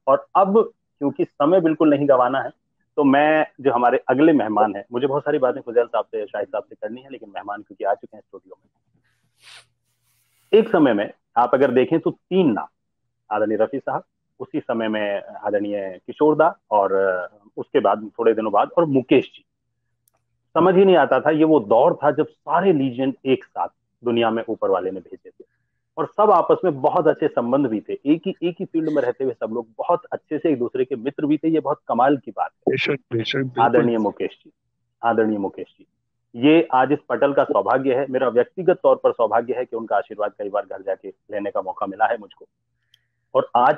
और अब क्योंकि समय बिल्कुल नहीं गंवाना है, तो मैं जो हमारे अगले मेहमान हैं, मुझे बहुत सारी बातें फुजैल साहब से, शाहिद साहब से करनी है, लेकिन मेहमान क्योंकि आ चुके हैं स्टूडियो में, एक समय में आप अगर देखें तो तीन नाम, आदरणीय रफी साहब, उसी समय में आदरणीय किशोर दा, और उसके बाद थोड़े दिनों बाद और मुकेश जी। समझ ही नहीं आता था, ये वो दौर था जब सारे लीजेंड एक साथ दुनिया में ऊपर वाले ने भेजे थे, और सब आपस में बहुत अच्छे संबंध भी थे, एक ही फील्ड में रहते हुए सब लोग बहुत अच्छे से एक दूसरे के मित्र भी थे। ये बहुत कमाल की बात बेशक बेशक, है। बिल्कुल। आदरणीय मुकेश जी, आदरणीय मुकेश जी, ये आज इस पटल का सौभाग्य है, मेरा व्यक्तिगत तौर पर सौभाग्य है कि उनका आशीर्वाद कई बार घर जाके लेने का मौका मिला है मुझको, और आज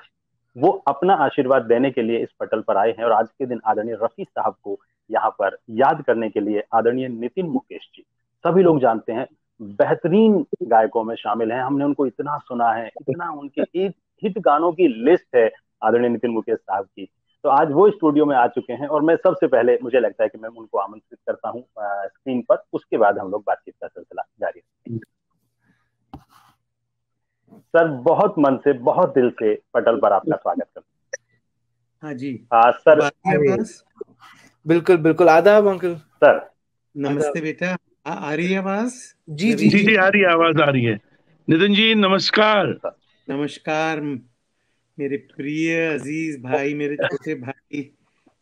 वो अपना आशीर्वाद देने के लिए इस पटल पर आए हैं। और आज के दिन आदरणीय रफी साहब को यहाँ पर याद करने के लिए आदरणीय नितिन मुकेश जी, सभी लोग जानते हैं, बेहतरीन गायकों में शामिल हैं, हमने उनको इतना सुना है, इतना उनके एक हिट गानों की लिस्ट है आदरणीय नितिन मुकेश साहब की। तो आज वो स्टूडियो में आ चुके हैं, और मैं सबसे पहले, मुझे लगता है कि मैं उनको आमंत्रित करता हूँ स्क्रीन पर, उसके बाद हम लोग बातचीत का सिलसिला जारी रखेंगे। सर, बहुत मन से, बहुत दिल से पटल पर आपका स्वागत करता हाँ जी, हूँ अब सर। आ रही है आवाज? बिल्कुल बिल्कुल, आदाब अंकल। सर, नमस्ते बेटा, आ रही है आवाज? जी रवि जी जी जी, आ रही है, आवाज आ रही है। नितिन जी नमस्कार। नमस्कार मेरे प्रिय अजीज भाई, मेरे छोटे भाई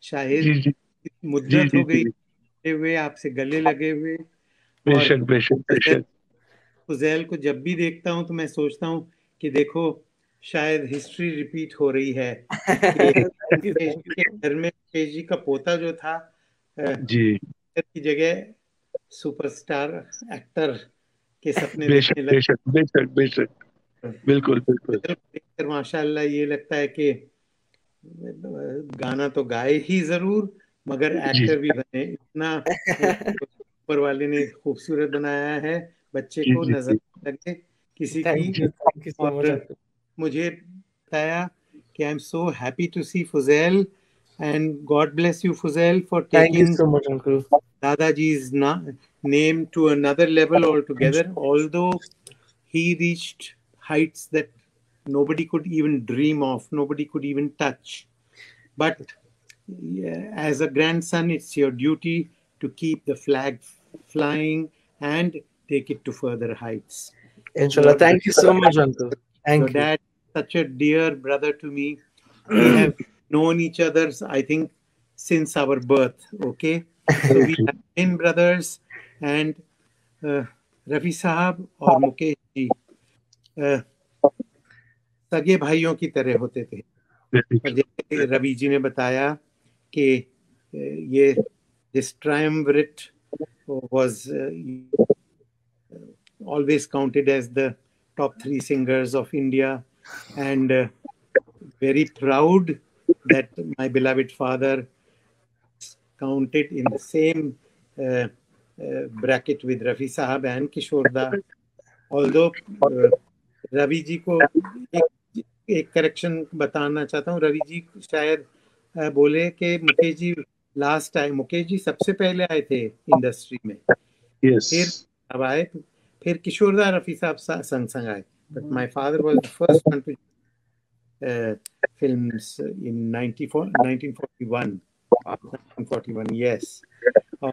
शाहिद। जी जी जी मुद्दत जी हो गई जी, हुए, आपसे गले लगे हुए। और बेशक बेशक फुजैल बेशक। फुजैल को जब भी देखता हूँ तो मैं सोचता हूँ कि देखो, शायद हिस्ट्री रिपीट हो रही है कि थैंक यू मुकेश जी के घर में मुकेश जी का पोता जो था, जी, की जगह सुपरस्टार एक्टर के सपने बेशक देखने बेशक बेशक बेशक, लगे। बिल्कुल बिल्कुल। देखकर माशाल्लाह ये लगता है कि गाना तो गाए ही जरूर, मगर जी एक्टर भी बने। इतना ऊपर वाले ने खूबसूरत बनाया है, बच्चे जी को जी नजर जी लगे किसी की। थैंक यू सो मच और अंकल। मुझे बताया कि I am so happy to see Fuzail, and god bless you Fuzail for thank you taking so much uncle. Dadaji's name to another level altogether, although he reached heights that nobody could even dream of, nobody could even touch. But yeah, as a grandson, it's your duty to keep the flag flying and take it to further heights. इंशाल्लाह, Your, thank you so much uncle, your thank you. dad is such a dear brother to me. We have known each other, I think, since our birth. Okay, so we have been brothers, and Rafi साहब और Mukesh ji uh, सगे भाइयों की तरह होते थे। और जैसे रवि जी ने बताया कि ये this triumvirate was always counted as the top three singers of India, and very proud that my beloved father counted in the same bracket with Rafi Sahab and Kishore Da. Although Ravi ji को एक correction बताना चाहता हूँ, रवि जी शायद बोले कि Mukesh ji last आए, मुकेश जी सबसे पहले आए थे इंडस्ट्री में, यस, फिर अब आए, फिर किशोरदा रफी साहब संग संग आए, but my father was the first one two films in 1941 yes. और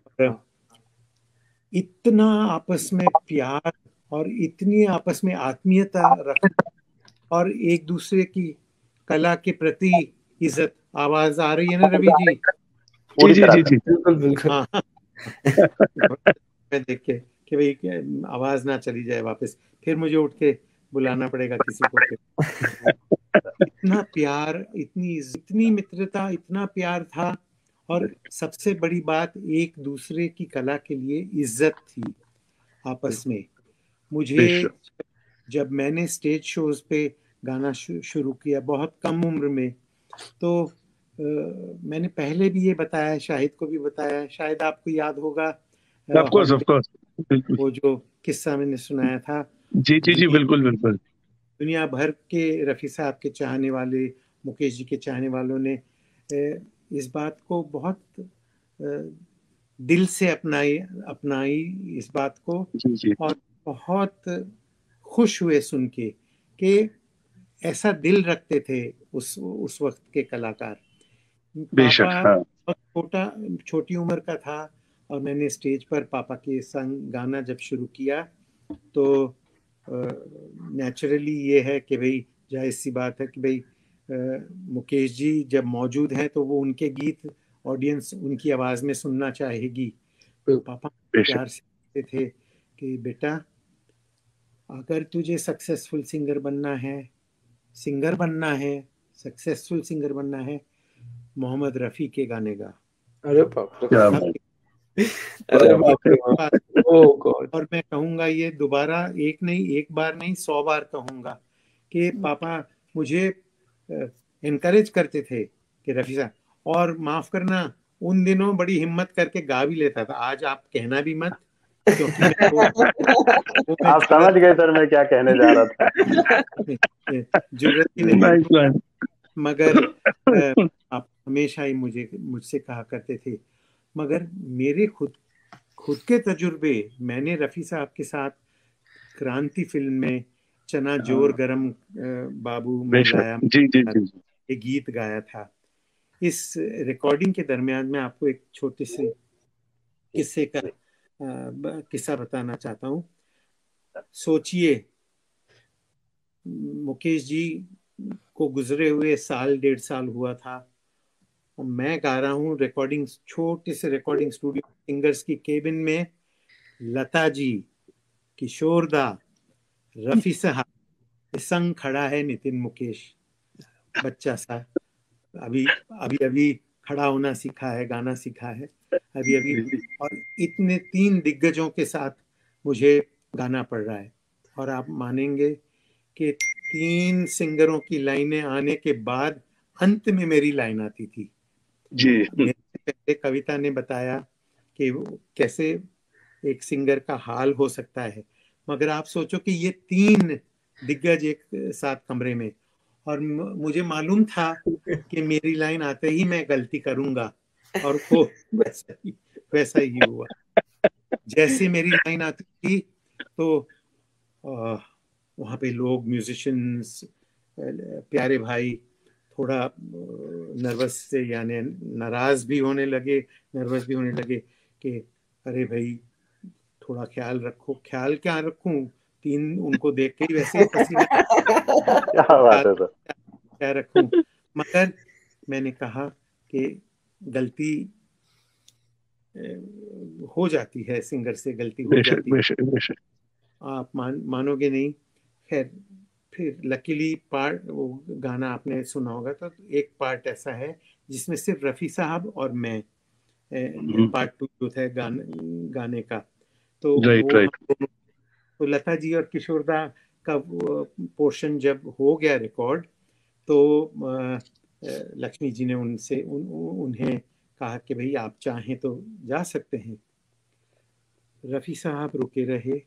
इतना आपस में प्यार और इतनी आपस में आत्मीयता रखना और एक दूसरे की कला के प्रति इज्जत। आवाज आ रही है ना रवि जी? जी पूरी जी तरह जी से। जी। बिल्कुल बिल्कुल। हाँ मैं देख के कि भाई आवाज ना चली जाए वापस, फिर मुझे उठ के बुलाना पड़ेगा किसी को फिर। इतना प्यार, इतनी मित्रता, इतना प्यार था, और सबसे बड़ी बात एक दूसरे की कला के लिए इज्जत थी आपस में। मुझे बेशक, जब मैंने स्टेज शोज पे गाना शुरू किया बहुत कम उम्र में, तो मैंने पहले भी ये बताया, शाहिद को भी बताया, शायद आपको याद होगा of course of holiday, course, बिल्कुल। वो जो किस्सा मैंने सुनाया था। जी जी जी, बिल्कुल बिल्कुल। दुनिया भर के रफ़ी साहब के चाहने वाले, मुकेश जी के चाहने वालों ने इस बात को बहुत दिल से अपनाई इस बात को, जी जी और बहुत खुश हुए सुन के कि ऐसा दिल रखते थे उस वक्त के कलाकार। बेशक, पापा हाँ। बहुत छोटी उम्र का था और मैंने स्टेज पर पापा के संग गाना जब शुरू किया तो नेचुरली ये है कि भाई जाहिर सी बात है कि भाई मुकेश जी जब मौजूद हैं तो वो उनके गीत ऑडियंस उनकी आवाज़ में सुनना चाहेगी। तो पापा बेशक। प्यार से कहते थे कि बेटा अगर तुझे सक्सेसफुल सिंगर बनना है सक्सेसफुल सिंगर बनना है, मोहम्मद रफ़ी के गाने गा। अरे बाप रे, क्या अब बात, अरे क्या बात बाप है। रे बाप, ओ गॉड। और मैं कहूँगा ये दोबारा एक बार नहीं 100 बार कहूँगा कि पापा मुझे इनकरेज करते थे कि रफ़ी साहब, और माफ़ करना उन दिनों बड़ी हिम्मत करके गा भी लेता था। आज आप कहना भी मत, क्योंकि मैं वो मैं आप समझ गए सर मैं क्या कहने जा रहा था। जुर्रत ही नहीं नाइस करूँगा, वन। मगर आप हमेशा ही मुझसे कहा करते थे। मगर मेरे खुद के तजुर्बे, मैंने रफ़ी साहब के साथ क्रांति फिल्म में चना जोर गरम बाबू में बेशक, लाया, जी जी जी जी। ये गीत गाया था। इस रिकॉर्डिंग के दरमियान मैं आपको एक छोटे से किस्से का किस्सा बताना चाहता हूँ। सोचिए मुकेश जी को गुजरे हुए 1.5 साल हुआ था, और मैं गा रहा हूँ रिकॉर्डिंग, छोटे से रिकॉर्डिंग स्टूडियो सिंगर्स की केबिन में। लता जी, किशोर दा, रफी साहब, संग खड़ा है नितिन मुकेश, बच्चा सा, अभी अभी अभी खड़ा होना सीखा है, गाना सीखा है अभी अभी, और इतने 3 दिग्गजों के साथ मुझे गाना पड़ रहा है। और आप मानेंगे कि 3 सिंगरों की लाइनें आने के बाद अंत में मेरी लाइन आती थी। जी मेरे से पहले कविता ने बताया कि वो कैसे एक सिंगर का हाल हो सकता है, मगर आप सोचो कि ये 3 दिग्गज एक साथ कमरे में, और मुझे मालूम था कि मेरी लाइन आते ही मैं गलती करूंगा, और वो वैसा ही हुआ। जैसे मेरी लाइन आती थी तो वहाँ पे लोग, म्यूजिशियंस, प्यारे भाई थोड़ा नर्वस से, यानी नाराज भी होने लगे, नर्वस भी होने लगे कि अरे भाई थोड़ा ख्याल रखो। ख्याल क्या रखूं, 3 उनको देख के ही वैसे ही पसीना, क्या बात ख्याल है सर। क्या रखूं। मगर मैंने कहा कि गलती हो जाती है, सिंगर से गलती हो बेशक जाती बेशक बेशक। है, आप मानोगे नहीं। खैर फिर लकीली पार्ट, वो गाना आपने सुना होगा, तो एक पार्ट ऐसा है जिसमें सिर्फ रफ़ी साहब और मैं, पार्ट 2 जो था गाने का, तो राइट वो हम राइट। दोनों, तो लता जी और किशोर दा का पोर्शन जब हो गया रिकॉर्ड, तो लक्ष्मी जी ने उन्हें कहा कि भाई आप चाहें तो जा सकते हैं। रफ़ी साहब रुके रहे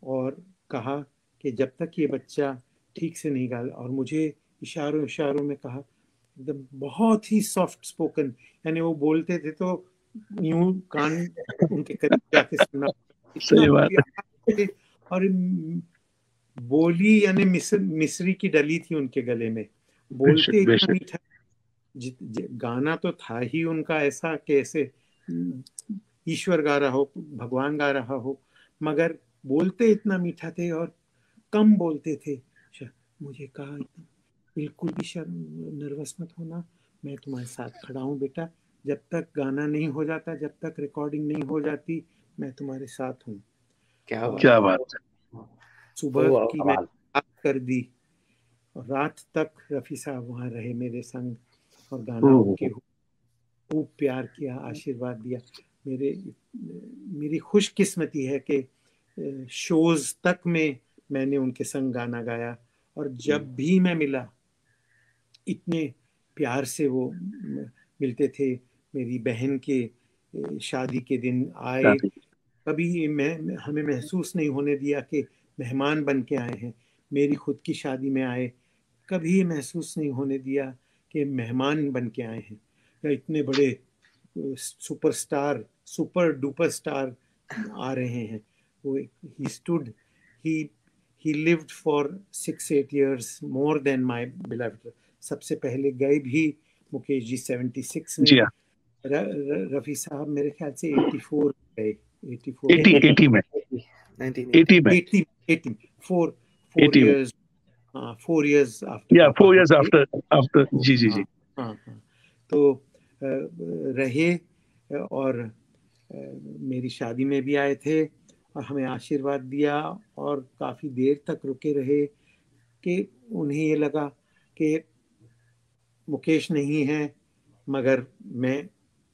और कहा कि जब तक ये बच्चा ठीक से नहीं गा, और मुझे इशारों इशारों में कहा, एकदम बहुत ही सॉफ्ट स्पोकन, यानी वो बोलते थे तो यूं कान उनके करीब जाके सुनना, इतना सही बात है। प्यार से। और बोली यानी मिस्री की डली थी उनके गले में, बेशक बोलते इतना बेशक। मीठा। गाना तो था ही उनका ऐसा कि ऐसे ईश्वर गा रहा हो, भगवान गा रहा हो, मगर बोलते इतना मीठा थे और कम बोलते थे। मुझे कहा बिल्कुल भी शर्म, नर्वस मत होना, मैं तुम्हारे साथ खड़ा हूँ बेटा, जब तक गाना नहीं हो जाता, जब तक रिकॉर्डिंग नहीं हो जाती, मैं तुम्हारे साथ हूँ। क्या और क्या बात। बात सुबह वाह। की मैं कमाल। बात कर दी, और रात तक रफ़ी साहब वहाँ रहे मेरे संग, और है। गाना ओके हुआ, खूब प्यार किया, आशीर्वाद दिया। मेरी खुशकिस्मती है कि शोज तक में मैंने उनके संग गाना गाया, और जब भी मैं मिला इतने प्यार से वो मिलते थे। मेरी बहन के शादी के दिन आए, कभी हमें महसूस नहीं होने दिया कि मेहमान बन के आए हैं। मेरी खुद की शादी में आए, कभी महसूस नहीं होने दिया कि मेहमान बन के आए हैं, या इतने बड़े सुपरस्टार, सुपर डुपर स्टार आ रहे हैं। वो he stood, he he lived for 6-8 years more than my beloved. सबसे पहले गए भी मुकेश जी 76 में। जी हाँ, रफी साहब मेरे ख्याल से 84 गए, 80 में, 80 में, 80 4 80 में, years, 4 years after या पापा 4 years हमारे। after जी जी जी। हाँ, तो रहे और मेरी शादी में भी आए थे और हमें आशीर्वाद दिया और काफी देर तक रुके रहे कि उन्हें ये लगा कि मुकेश नहीं है मगर मैं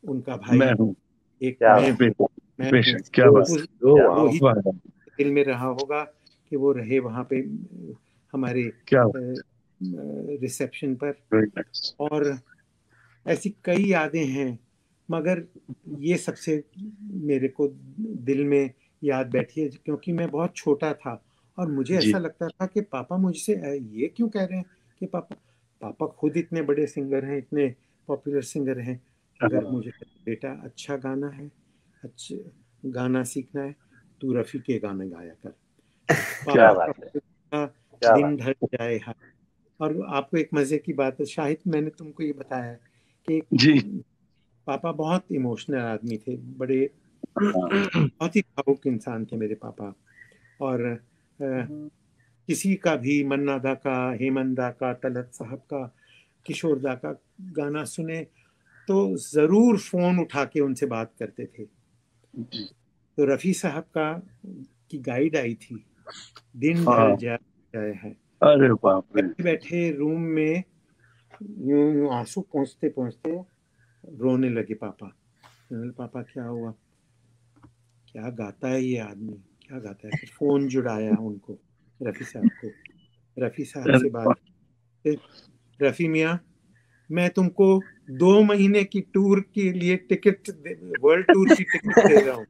उनका भाई, मैं हूँ, एक क्या मैं बात, हूँ, मैं बेशक, हूँ। क्या बात, उस क्या वो ही वाह, दिल में रहा होगा कि वो रहे वहाँ पे हमारे क्या रिसेप्शन पर। Very nice. और ऐसी कई यादें हैं मगर ये सबसे मेरे को दिल में याद बैठी है क्योंकि मैं बहुत छोटा था और मुझे जी ऐसा लगता था कि पापा मुझसे ये क्यों कह रहे हैं कि पापा खुद इतने बड़े सिंगर हैं, इतने पॉपुलर सिंगर हैं, मगर मुझे बेटा अच्छा गाना है, अच्छे गाना सीखना है, तू रफ़ी के गाने गाया कर। क्या पापा बात का है, पूरा क्या दिन बात, ढल जाए। हाँ, और आपको एक मजे की बात है, शाहिद मैंने तुमको ये बताया है कि जी, पापा बहुत इमोशनल आदमी थे, बड़े हाँ, बहुत ही भावुक इंसान थे मेरे पापा। और किसी का भी मन्ना दा का, हेमंत दा का, तलत साहब का, किशोर दा का गाना सुने तो जरूर फोन उठा के उनसे बात करते थे। जी, तो रफी साहब का की गाइड आई थी, दिन ढल हाँ, जाए है, अरे और बाप रे, बैठे बैठे रूम में यूं यूं आंसू पहुंचते पहुंचते रोने लगे पापा। मैंने बोला, पापा क्या हुआ, क्या गाता है ये आदमी, क्या गाता है। फिर फोन जुड़ाया उनको, रफी साहब को, रफी साहब अरे से बात। बाप, रफी मियाँ, मैं तुमको 2 महीने की टूर के लिए टिकट, वर्ल्ड टूर की टिकट दे रहा हूँ,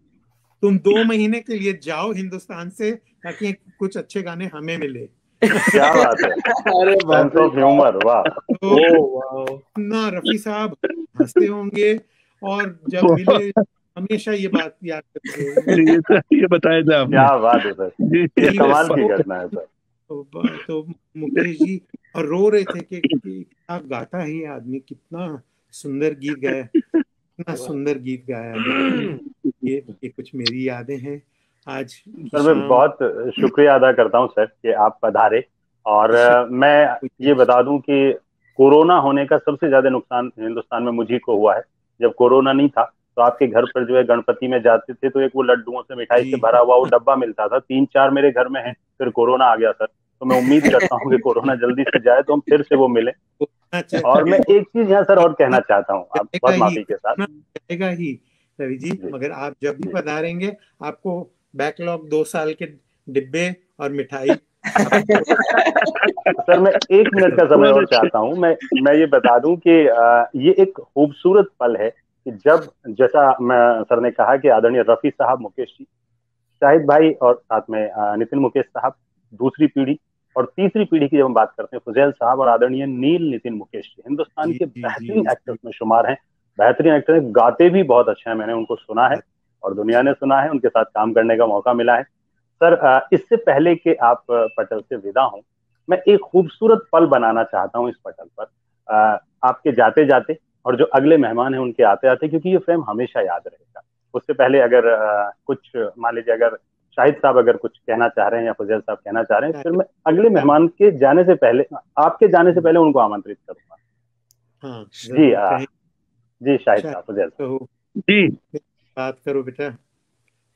तुम 2 महीने के लिए जाओ हिंदुस्तान से ताकि कुछ अच्छे गाने हमें मिले। क्या बात है, अरे बाप सेंस रे, ऑफ ह्यूमर, वाह, तो ओ वाओ, ना रफी साहब हंसते होंगे और जब मिले हमेशा ये बात याद करते होंगे। ये बताया था आपने, क्या बात है सर, जी, ये He was कमाल की so, घटना है सर। तो मुकेश जी और रो रहे थे कि क्या गाता है ये आदमी, कितना सुंदर गीत गाया, कितना सुंदर गीत गाया है। ये कुछ मेरी यादें हैं आज की सर मैं शाम। बहुत शुक्रिया अदा करता हूँ सर कि आप पधारे। और मैं ये बता दूं कि कोरोना होने का सबसे ज्यादा नुकसान हिंदुस्तान में मुझी को हुआ है। जब कोरोना नहीं था तो आपके घर पर जो है गणपति में जाते थे तो एक वो लड्डुओं से मिठाई से जी भरा हुआ वो डब्बा मिलता था, 3-4 मेरे घर में है। फिर कोरोना आ गया सर, तो मैं उम्मीद करता हूँ कि कोरोना जल्दी से जाए तो हम फिर से वो मिले। और मैं एक चीज यहाँ सर और कहना चाहता हूँ, आप जाएगा बहुत ही, माफी के साथ। जाएगा ही रवि जी, जी मगर आप जब भी जी पधारेंगे आपको बैकलॉग 2 साल के डिब्बे और मिठाई सर मैं 1 मिनट का समय बहुत और अच्छे, चाहता हूँ। मैं ये बता दूं कि ये एक खूबसूरत पल है कि जब, जैसा मैं सर ने कहा कि आदरणीय रफी साहब, मुकेश जी, शाहिद भाई और साथ में नितिन मुकेश साहब, दूसरी पीढ़ी, और तीसरी पीढ़ी की जब हम बात करते हैं फुजैल साहब और आदरणीय नील नितिन मुकेश जी, हिंदुस्तान जी के जी बेहतरीन जी एक्टर्स में शुमार हैं। बेहतरीन एक्टर हैं, गाते भी बहुत अच्छा है, मैंने उनको सुना है और दुनिया ने सुना है, उनके साथ काम करने का मौका मिला है। सर इससे पहले कि आप पटल से विदा हों, मैं एक खूबसूरत पल बनाना चाहता हूं इस पटल पर, आपके जाते जाते और जो अगले मेहमान हैं उनके आते आते, क्योंकि ये फ्रेम हमेशा याद रहेगा। उससे पहले अगर कुछ मान लीजिए, अगर शाहिद साहब अगर कुछ कहना चाह रहे हैं या फजल साहब कहना चाह रहे हैं, फिर मैं अगले मेहमान के जाने से पहले, आपके जाने से पहले उनको आमंत्रित करूंगा। हाँ जी जरूर कहें। जी शाहिद शायद साहब, फजल साहब। कहो, जी, बात करो बेटा,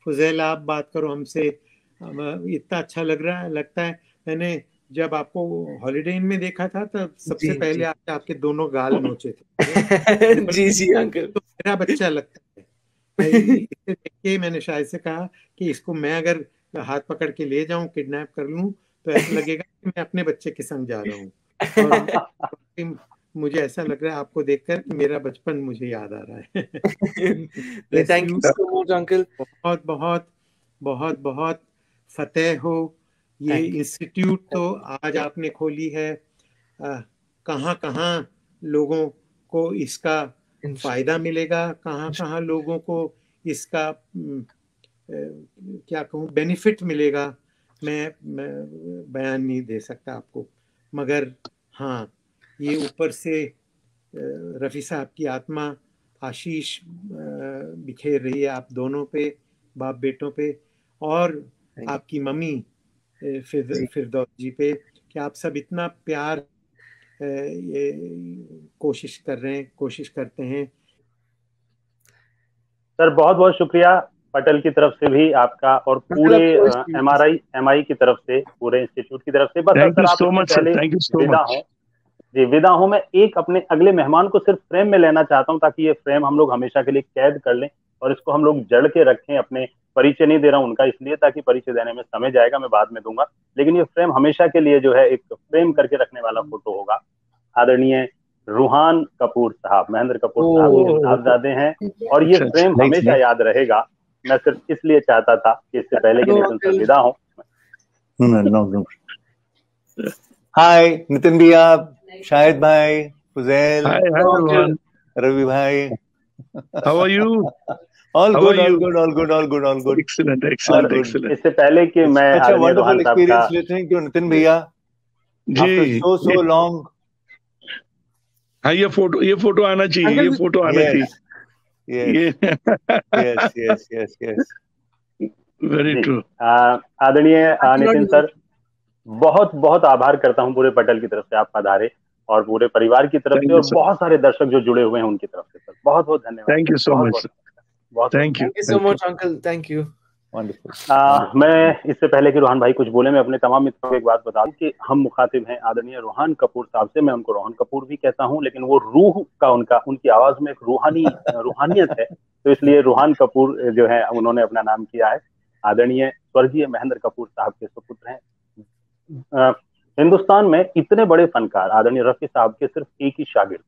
फुजैल आप बात करो हमसे। इतना अच्छा लग रहा है, लगता है मैंने जब आपको हॉलीडे इन में देखा था तब सबसे जी पहले जी, आपके दोनों गाल नोचे थे मुझे जी जी अंकल, तो मेरा बच्चा लगता है। मैं इसे देख के मैंने शायद से कहा कि इसको मैं अगर हाथ पकड़ के ले जाऊं, किडनैप कर लूं, तो ऐसा लगेगा कि मैं अपने बच्चे के संग जा रहा हूं। और मुझे ऐसा लग रहा है आपको देखकर कि मेरा बचपन मुझे याद आ रहा है। नहीं bless thank you, you so much uncle, बहुत बहुत बहुत बहुत फतेह हो। ये थैंक इंस्टीट्यूट तो आज आपने खोली है, कहाँ कहाँ लोगों को इसका यू, फायदा मिलेगा, कहाँ कहाँ लोगों को इसका क्या कहूँ बेनिफिट मिलेगा। मैं बयान नहीं दे सकता आपको, मगर हाँ, ये ऊपर से रफ़ी साहब की आत्मा आशीष बिखेर रही है आप दोनों पे, बाप बेटों पे, और आपकी मम्मी फिरदौस जी पे, कि आप सब इतना प्यार ये कोशिश करते हैं। सर बहुत बहुत शुक्रिया पटेल की तरफ से भी आपका, और पूरे MI की तरफ से, पूरे इंस्टीट्यूट की तरफ से। बस थैंक सर यू आप सो मच, पहले थैंक यू सो विदा मच। हो जी, विदा हूं मैं। एक अपने अगले मेहमान को सिर्फ फ्रेम में लेना चाहता हूं, ताकि ये फ्रेम हम लोग हमेशा के लिए कैद कर लें और इसको हम लोग जड़ के रखें। अपने परिचय नहीं दे रहा हूं उनका इसलिए, ताकि परिचय देने में समय जाएगा, मैं बाद में दूंगा, लेकिन ये फ्रेम हमेशा के लिए जो है एक फ्रेम करके रखने वाला फोटो होगा। आदरणीय रूहान कपूर साहब, महेंद्र कपूर साहब के साहबजादे हैं, और ये फ्रेम हमेशा याद रहेगा। मैं सिर्फ इसलिए चाहता था कि इससे पहले कि नितिन सर विदा हो। हाय नितिन भैया, शाहिद भाई, फुजैल, रवि भाई, how are you? All good, all good. Excellent. इससे पहले कि मैं such a wonderful experience listening to Nitin भैया after so long. हाँ, ये फोटो आना चाहिए, ये फोटो आना चाहिए। Yes. Very true. आदरणीय नितिन सर, बहुत बहुत आभार करता हूँ पूरे पटेल की तरफ से, आप पधारे, और पूरे परिवार की तरफ से, और बहुत सारे दर्शक जो जुड़े हुए हैं उनकी तरफ से। सर बहुत बहुत धन्यवाद। Thank you so much. Thank you so much, uncle. Thank you. Wonderful. मैं इससे पहले कि रूहान भाई कुछ बोले, मैं अपने तमाम मित्रों को एक बात बता दूं कि हम मुखातिब हैं आदरणीय रूहान कपूर साहब से। मैं उनको रोहन कपूर भी कहता हूं, लेकिन वो रूह का उनकी आवाज में एक रूहानियत है, तो इसलिए रूहान कपूर जो है उन्होंने अपना नाम किया है। आदरणीय स्वर्गीय महेंद्र कपूर साहब के सुपुत्र हैं। हिंदुस्तान में इतने बड़े फनकार आदरणीय रफी साहब के सिर्फ एक ही शागिर्द,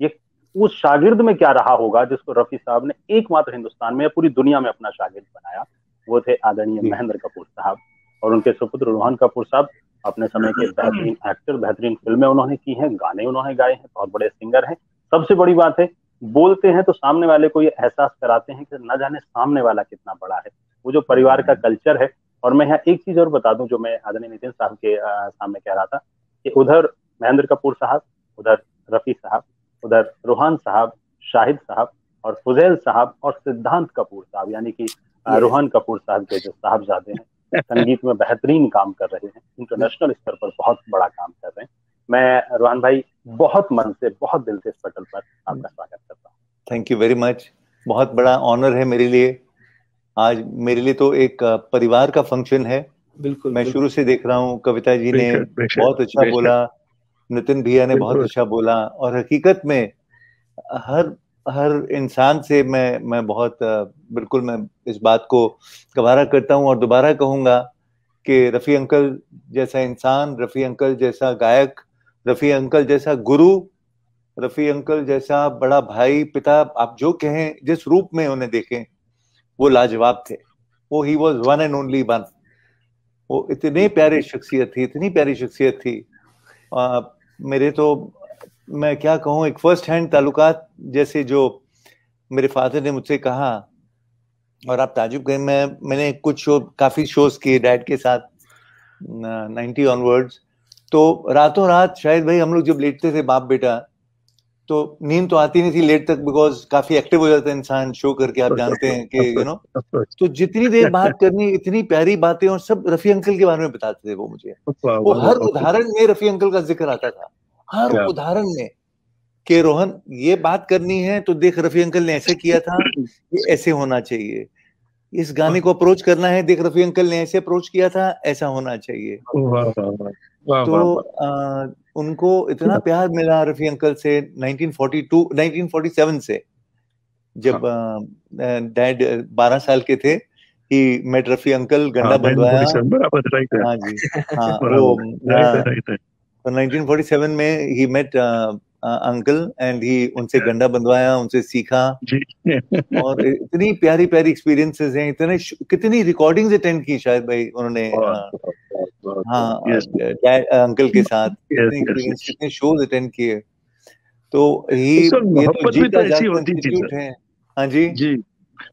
ये उस शागिर्द में क्या रहा होगा जिसको रफी साहब ने एकमात्र हिंदुस्तान में या पूरी दुनिया में अपना शागिर्द बनाया, वो थे आदरणीय महेंद्र कपूर साहब। और उनके सुपुत्र रूहान कपूर साहब अपने समय के बेहतरीन एक्टर, बेहतरीन फिल्में उन्होंने की हैं, गाने उन्होंने गाए हैं, बहुत बड़े सिंगर हैं। सबसे बड़ी बात है, बोलते हैं तो सामने वाले को ये एहसास कराते हैं कि न जाने सामने वाला कितना बड़ा है। वो जो परिवार का कल्चर है। और मैं यहाँ एक चीज और बता दूं जो मैं आदरणीय नितिन साहब के सामने कह रहा था, कि उधर महेंद्र कपूर साहब, उधर रफी साहब, उधर रूहान साहब, शाहिद साहब और फुजैल साहब और सिद्धांत कपूर साहब, यानी कि रूहान कपूर साहब के जो साहबजादे हैं, संगीत में बेहतरीन काम कर रहे हैं, इंटरनेशनल स्तर पर बहुत बड़ा काम कर रहे हैं। मैं रूहान भाई बहुत मन से, बहुत दिल से इस पटल पर आपका स्वागत करता हूँ। Thank you very much. बहुत बड़ा ऑनर है मेरे लिए। आज मेरे लिए तो एक परिवार का फंक्शन है। बिल्कुल, मैं शुरू से देख रहा हूँ, कविता जी ने बहुत अच्छा बोला, नितिन भैया ने बहुत अच्छा बोला, और हकीकत में हर इंसान से मैं बहुत बिल्कुल मैं इस बात को गवारा करता हूँ और दोबारा कहूँगा कि रफ़ी अंकल जैसा इंसान, रफ़ी अंकल जैसा गायक, रफ़ी अंकल जैसा गुरु, रफ़ी अंकल जैसा बड़ा भाई, पिता, आप जो कहें, जिस रूप में उन्हें देखें, वो लाजवाब थे। वो he was one and only one. वो इतनी प्यारी शख्सियत थी, इतनी प्यारी शख्सियत थी। मेरे तो मैं क्या कहूँ, एक फर्स्ट हैंड ताल्लुकात जैसे जो मेरे फादर ने मुझसे कहा, और आप ताजुब गए, मैंने कुछ काफी शोज किए डैड के साथ 90 ऑनवर्ड्स। तो रातों रात शायद भाई हम लोग जब लेटते थे बाप बेटा, तो नींद तो आती नहीं थी लेट तक, बिकॉज काफी एक्टिव हो जाता है इंसान शो करके, आप जानते हैं कि यू नो। तो जितनी देर बात करनी, इतनी प्यारी बातें, और सब रफ़ी अंकल के बारे में बताते थे वो मुझे। वो हर उदाहरण में रफ़ी अंकल का जिक्र आता था, हर उदाहरण में, कि रोहन ये बात करनी है तो देख रफ़ी अंकल ने ऐसे किया था, ये ऐसे होना चाहिए। इस गाने को अप्रोच करना है, देख रफ़ी अंकल ने ऐसे अप्रोच किया था, ऐसा होना चाहिए। तो उनको इतना प्यार मिला रफ़ी अंकल से 1947 से, जब डैड 12 साल के थे, ही मेट रफ़ी अंकल, गंडा बंधवाया। हाँ जी, हाँ, वो 1947 में ही मेट अंकल एंड ही उनसे गंडा बंधवाया, उनसे सीखा, और इतनी प्यारी प्यारी एक्सपीरियंसेस हैं, कितनी रिकॉर्डिंग्स अटेंड की शायद भाई उन्होंने, हाँ, अंकल के साथ कितने शोज अटेंड किए। तो ये तो जीता जागता इंस्टीट्यूट है। हाँ जी,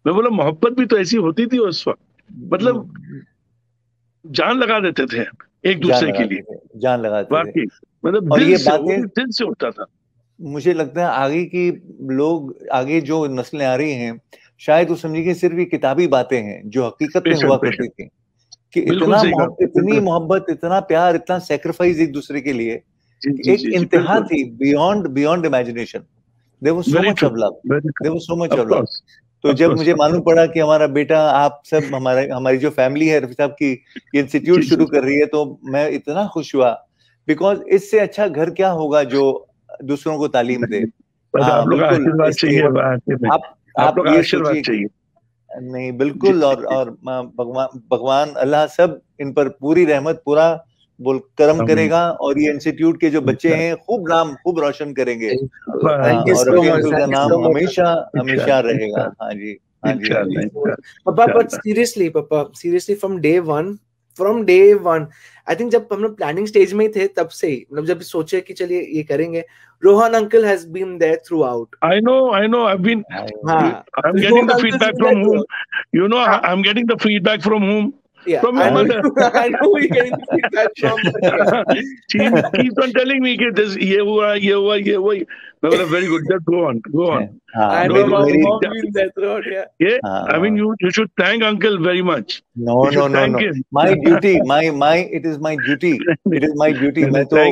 मैं बोला मोहब्बत भी तो ऐसी होती थी उस वक्त, मतलब जान लगा देते थे एक दूसरे के लिए, जान लगाते थे, मतलब और ये दिल से होता था। मुझे लगता है आगे की लोग, आगे जो नस्लें आ रही हैं, शायद वो समझिए कि सिर्फ ये किताबी बातें हैं जो हकीकत में हुआ करती थी, कि इतनी मोहब्बत, इतना प्यार, इतना सैक्रिफाइस एक दूसरे के लिए, एक इंतहा थी beyond imagination. There was so much of love, there was so much of love. तो जब मुझे मालूम पड़ा कि हमारा बेटा, आप सब, हमारी जो फैमिली है रफी साहब की, ये इंस्टीट्यूट शुरू कर रही है, तो मैं इतना खुश हुआ, बिकॉज इससे अच्छा घर क्या होगा जो दूसरों को तालीम दे। आप लोग आशीर्वाद चाहिए, आप लोग आशीर्वाद चाहिए। नहीं बिल्कुल, और भगवान अल्लाह सब इन पर पूरी रहमत, पूरा करम करेगा, और ये इंस्टीट्यूट के जो बच्चे हैं खूब रोशन करेंगे, और रफी अंकल का नाम हमेशा रहेगा। हाँ जी, हाँ जी पापा। बट सीरियसली पापा, seriously from day one I think, जब हम लोग प्लानिंग स्टेज में थे तब से ही, मतलब जब सोचे कि चलिए ये करेंगे, Rohan uncle has been there throughout. I know I'm getting the feedback from whom, you know, I'm getting the feedback from whom? Yeah, from your mother. I know we're getting the feedback from she keeps on telling me कि this ये हुआ। No, very good. Just go on. I know mom been there throughout. Yeah. I mean, you should thank uncle very much. No. My duty, it is my duty. It is my duty. मैं तो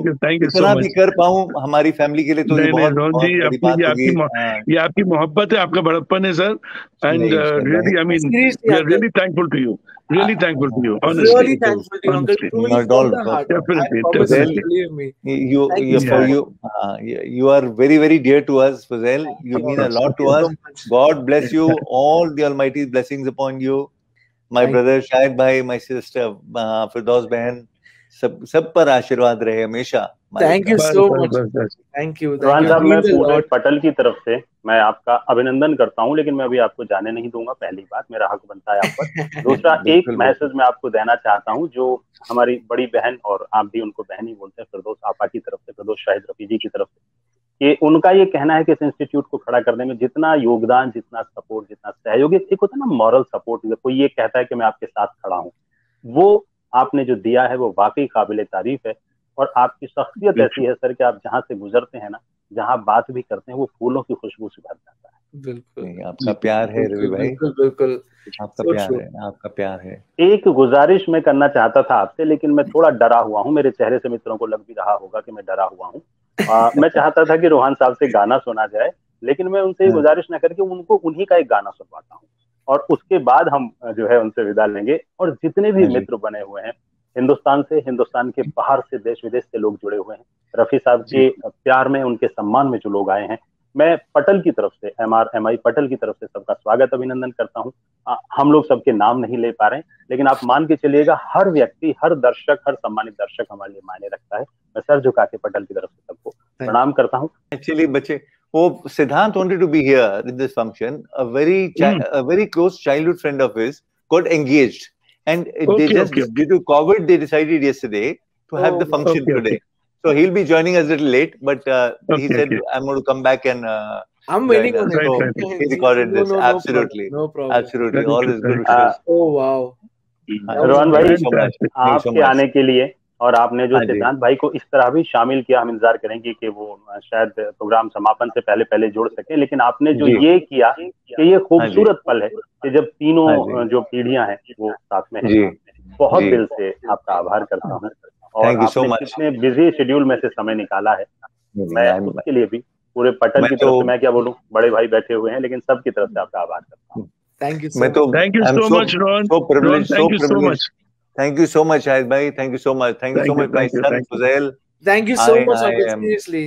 इतना भी कर पाऊँ हमारी family के लिए, तो ये बहुत बड़ी बात होगी। ये आपकी मोहब्बत है, आपका बड़प्पन है sir, and really, I mean, we are really thankful to you. Really thankful to you. Honestly. Really thankful to you, uncle. Truly from the heart. Definitely. Believe me. You are very, very dear to us, Fuzail. You mean a lot to us. God bless you. All the Almighty's blessings upon you. My brother Shahid bhai, my sister Firdaus बहन, सब पर आशीर्वाद रहे हमेशा। Thank you so much. Thank you. Rohan साहब, मैं पूरे पटल की तरफ से मैं आपका अभिनंदन करता हूं, लेकिन मैं अभी आपको जाने नहीं दूंगा। पहली बात, मेरा हक बनता है आप पर। दूसरा, एक मैसेज मैं आपको देना चाहता हूं, जो हमारी बड़ी बहन, और आप भी उनको बहन ही बोलते हैं, फिरदौस आपा की तरफ से, फिरदौस शाहिद रफी जी की तरफ से, कि उनका ये कहना है कि इस इंस्टीट्यूट को खड़ा करने में जितना योगदान, जितना सपोर्ट, जितना सहयोग, एक होता है ना मॉरल सपोर्ट, कोई ये कहता है कि मैं आपके साथ खड़ा हूँ, वो आपने जो दिया है वो वाकई काबिल तारीफ है। और आपकी शख्सियत ऐसी है सर कि आप जहाँ से गुजरते हैं ना, जहाँ बात भी करते हैं, वो फूलों की खुशबू से भर जाता है। बिल्कुल, आपका प्यार है रवि भाई, बिल्कुल आपका प्यार है, आपका प्यार है। एक गुजारिश मैं करना चाहता था आपसे, लेकिन मैं थोड़ा डरा हुआ हूँ, मेरे चेहरे से मित्रों को लग भी रहा होगा कि मैं डरा हुआ हूँ। मैं चाहता था कि रोहन साहब से गाना सुना जाए, लेकिन मैं उनसे गुजारिश न करके उनको उन्हीं का एक गाना सुनवाता हूँ, और उसके बाद हम जो है उनसे विदा लेंगे। और जितने भी मित्र बने हुए हैं हिंदुस्तान से, हिंदुस्तान के बाहर से, देश विदेश से लोग जुड़े हुए हैं, रफी साहब के प्यार में, उनके सम्मान में जो लोग आए हैं, मैं पटल की तरफ से, MRMI पटल की तरफ से सबका स्वागत, अभिनंदन करता हूं। हम लोग सबके नाम नहीं ले पा रहे हैं, लेकिन आप मान के चलिएगा हर व्यक्ति, हर दर्शक, हर सम्मानित दर्शक हमारे लिए मायने रखता है। मैं सर झुका के पटल की तरफ से सबको प्रणाम करता हूँ। एक्चुअली बच्चे, वो सिद्धांत wanted to be here in this function. A very close childhood friend of his got engaged, and they just due to COVID they decided yesterday to have the function today. So he'll be joining us a little late, but he said I'm going to come back and I'm waiting on him. So he recorded this. Absolutely, no problem. Absolutely, all is good wishes. Oh wow. Rohan भाई, आपके आने के लिए, और आपने जो सिद्धांत भाई को इस तरह भी शामिल किया, हम इंतजार करेंगे कि वो शायद प्रोग्राम समापन से पहले जोड़ सके, लेकिन आपने जो ये किया कि ये खूबसूरत पल है कि जब तीनों जो पीढ़ियां हैं वो साथ में हैं। बहुत दिल से आपका आभार करता हूँ, और आपने कितने बिजी शेड्यूल में से समय निकाला है। मैं उसके लिए भी पूरे पटल की तरफ से, मैं क्या बोलूं, बड़े भाई बैठे हुए हैं, लेकिन सबकी तरफ से आपका आभार करता हूँ। Thank you so much, Rohan. So privileged, so much. Thank you so much, Shahid bhai. Thank you so much. Thank you so much, my son Fuzail. Thank you so much, seriously.